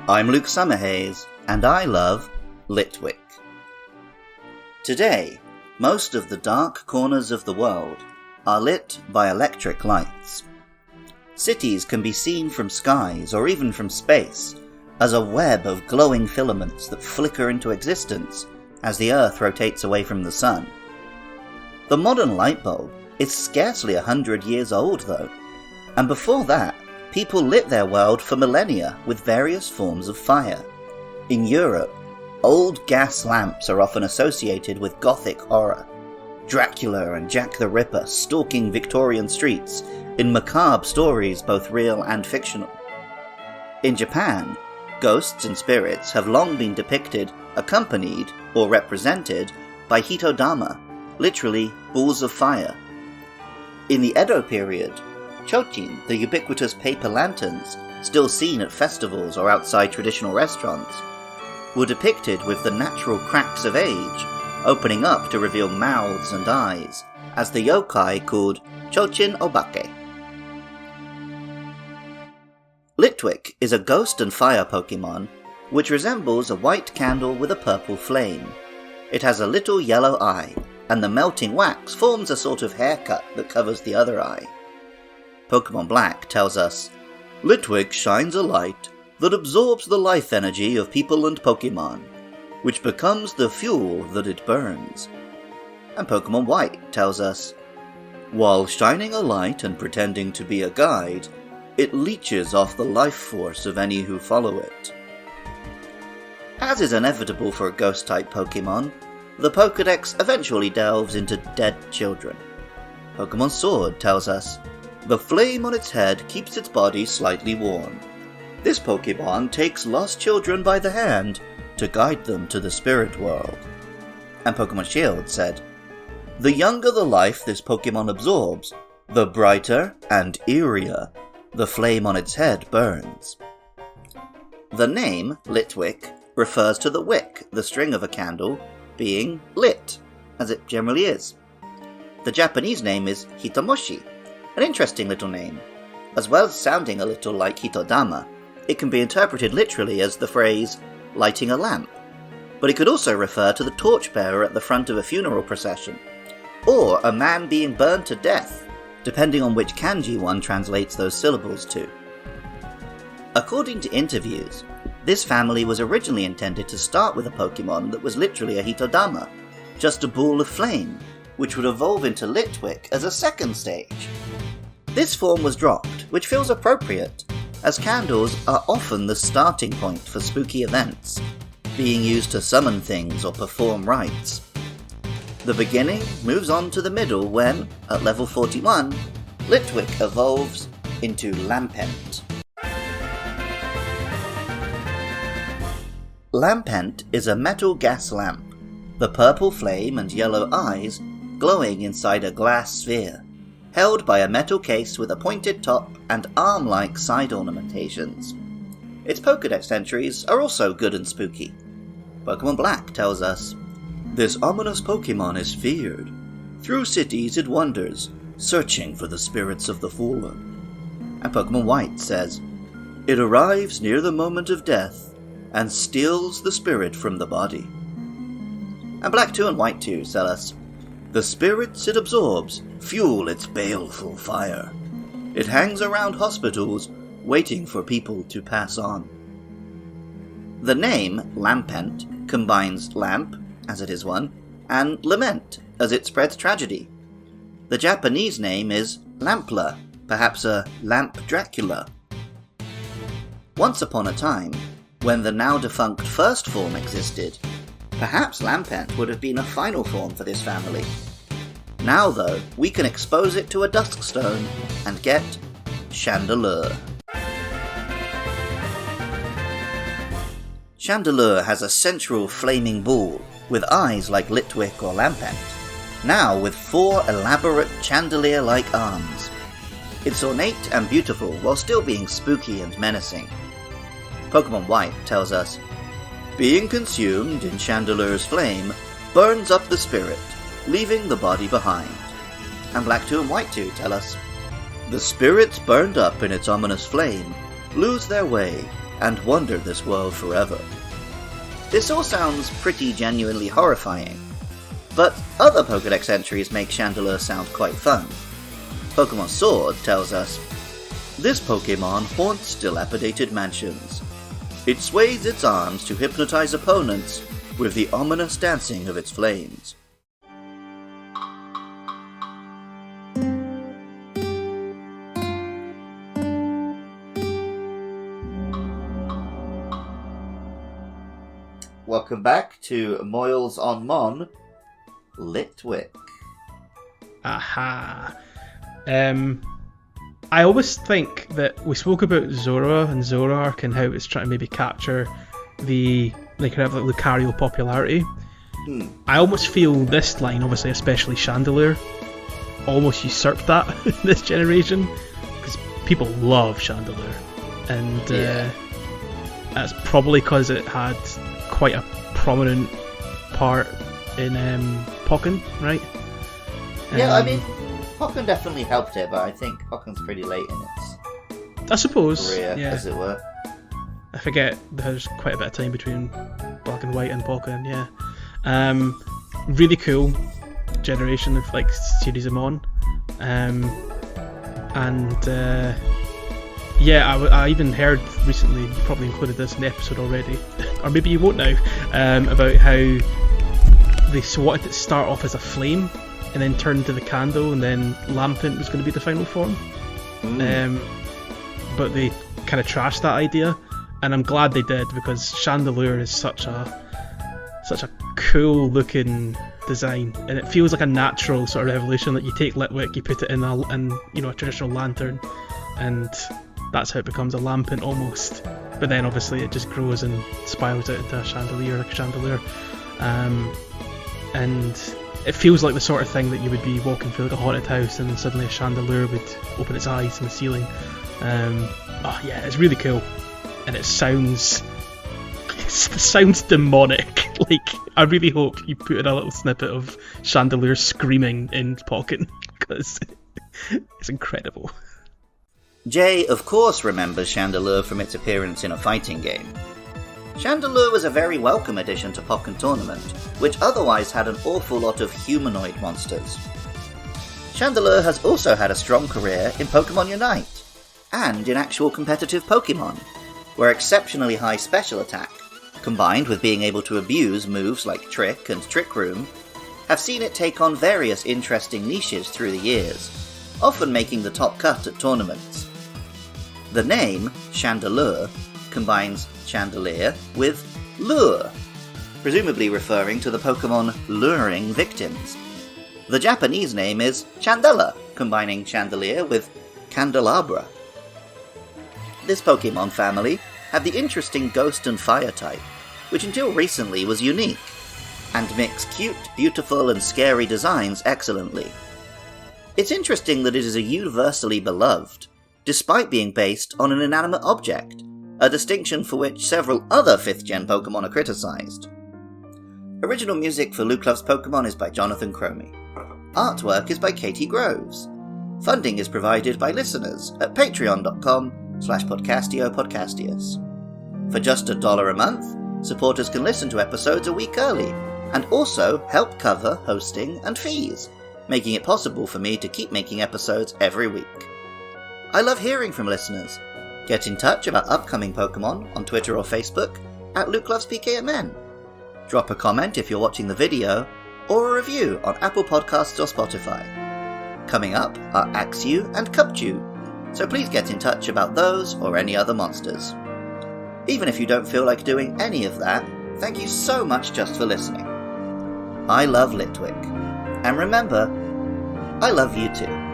I'm Luke Summerhays, and I love Litwick. Today, most of the dark corners of the world are lit by electric lights. Cities can be seen from skies or even from space as a web of glowing filaments that flicker into existence as the Earth rotates away from the Sun. The modern light bulb is scarcely 100 years old though, and before that, people lit their world for millennia with various forms of fire. In Europe, old gas lamps are often associated with Gothic horror. Dracula and Jack the Ripper stalking Victorian streets in macabre stories both real and fictional. In Japan, ghosts and spirits have long been depicted, accompanied, or represented by hitodama, literally balls of fire. In the Edo period, chochin, the ubiquitous paper lanterns, still seen at festivals or outside traditional restaurants, were depicted with the natural cracks of age, opening up to reveal mouths and eyes, as the yokai called chochin obake. Litwick is a ghost and fire Pokemon, which resembles a white candle with a purple flame. It has a little yellow eye, and the melting wax forms a sort of haircut that covers the other eye. Pokemon Black tells us, Litwick shines a light that absorbs the life energy of people and Pokemon, which becomes the fuel that it burns. And Pokemon White tells us, while shining a light and pretending to be a guide, it leeches off the life force of any who follow it. As is inevitable for a ghost-type Pokemon, the Pokédex eventually delves into dead children. Pokemon Sword tells us, the flame on its head keeps its body slightly warm. This Pokemon takes lost children by the hand to guide them to the spirit world. And Pokemon Shield said, the younger the life this Pokemon absorbs, the brighter and eerier the flame on its head burns. The name, Litwick, refers to the wick, the string of a candle, being lit, as it generally is. The Japanese name is Hitomoshi, an interesting little name. As well as sounding a little like hitodama, it can be interpreted literally as the phrase, lighting a lamp, but it could also refer to the torchbearer at the front of a funeral procession, or a man being burned to death, depending on which kanji one translates those syllables to. According to interviews, this family was originally intended to start with a Pokemon that was literally a hitodama, just a ball of flame, which would evolve into Litwick as a second stage. This form was dropped, which feels appropriate, as candles are often the starting point for spooky events, being used to summon things or perform rites. The beginning moves on to the middle when, at level 41, Litwick evolves into Lampent. Lampent is a metal gas lamp, the purple flame and yellow eyes glowing inside a glass sphere, held by a metal case with a pointed top and arm-like side ornamentations. Its Pokédex entries are also good and spooky. Pokemon Black tells us, this ominous Pokemon is feared. Through cities it wanders, searching for the spirits of the fallen. And Pokemon White says, it arrives near the moment of death and steals the spirit from the body. And Black 2 and White 2 tell us, the spirits it absorbs fuel its baleful fire. It hangs around hospitals, waiting for people to pass on. The name, Lampent, combines lamp, as it is one, and lament, as it spreads tragedy. The Japanese name is Lampler, perhaps a Lamp Dracula. Once upon a time, when the now-defunct first form existed, perhaps Lampent would have been a final form for this family. Now though, we can expose it to a duskstone and get Chandelure. Chandelure has a central flaming ball with eyes like Litwick or Lampent, now with 4 elaborate chandelier-like arms. It's ornate and beautiful while still being spooky and menacing. Pokemon White tells us, being consumed in Chandelure's flame burns up the spirit, leaving the body behind. And Black 2 and White 2 tell us, the spirits burned up in its ominous flame lose their way and wander this world forever. This all sounds pretty genuinely horrifying, but other Pokédex entries make Chandelure sound quite fun. Pokemon Sword tells us, "This Pokemon haunts dilapidated mansions. It sways its arms to hypnotize opponents with the ominous dancing of its flames." Welcome back to Moils on Mon, Litwick. Aha. I always think that we spoke about Zora and Zoroark and how it's trying to maybe capture the kind of Lucario popularity. I almost feel this line, obviously especially Chandelure, almost usurped that in this generation, because people love Chandelure, and that's probably because it had quite a prominent part in Pokken, right? Yeah, I mean, Pokken definitely helped it, but I think Pokken's pretty late in its I suppose, career, yeah. as it were. I forget there's quite a bit of time between Black and White and Pokken, yeah. Really cool generation of like series of Mon. I even heard recently, you probably included this in the episode already, or maybe you won't now, about how they wanted it to start off as a flame and then turn into the candle, and then Lampent was going to be the final form. But they kind of trashed that idea, and I'm glad they did, because Chandelure is such a cool looking design, and it feels like a natural sort of evolution. That you take Litwick, you put it in a traditional lantern, and that's how it becomes a Lampent almost. But then obviously it just grows and spirals out into a Chandelure, like a Chandelure. And it feels like the sort of thing that you would be walking through like a haunted house, and then suddenly a Chandelure would open its eyes in the ceiling. It's really cool, and it sounds demonic. Like, I really hope you put in a little snippet of Chandelure screaming in Pokken, because it's incredible. Jay, of course, remembers Chandelure from its appearance in a fighting game. Chandelure was a very welcome addition to Pokken Tournament, which otherwise had an awful lot of humanoid monsters. Chandelure has also had a strong career in Pokemon Unite, and in actual competitive Pokemon, where exceptionally high special attack, combined with being able to abuse moves like Trick and Trick Room, have seen it take on various interesting niches through the years, often making the top cut at tournaments. The name, Chandelure, combines chandelier with lure, presumably referring to the Pokemon luring victims. The Japanese name is Chandela, combining chandelier with candelabra. This Pokemon family have the interesting Ghost and Fire type, which until recently was unique, and mix cute, beautiful, and scary designs excellently. It's interesting that it is a universally beloved, despite being based on an inanimate object, a distinction for which several other 5th Gen Pokemon are criticised. Original music for Luke Loves Pokemon is by Jonathan Cromie. Artwork is by Katie Groves. Funding is provided by listeners at patreon.com/podcastiopodcastius. For just $1 a month, supporters can listen to episodes a week early, and also help cover hosting and fees, making it possible for me to keep making episodes every week. I love hearing from listeners. Get in touch about upcoming Pokemon on Twitter or Facebook at LukeLovesPKMN. Drop a comment if you're watching the video, or a review on Apple Podcasts or Spotify. Coming up are Axew and Cupchew, so please get in touch about those or any other monsters. Even if you don't feel like doing any of that, thank you so much just for listening. I love Litwick. And remember, I love you too.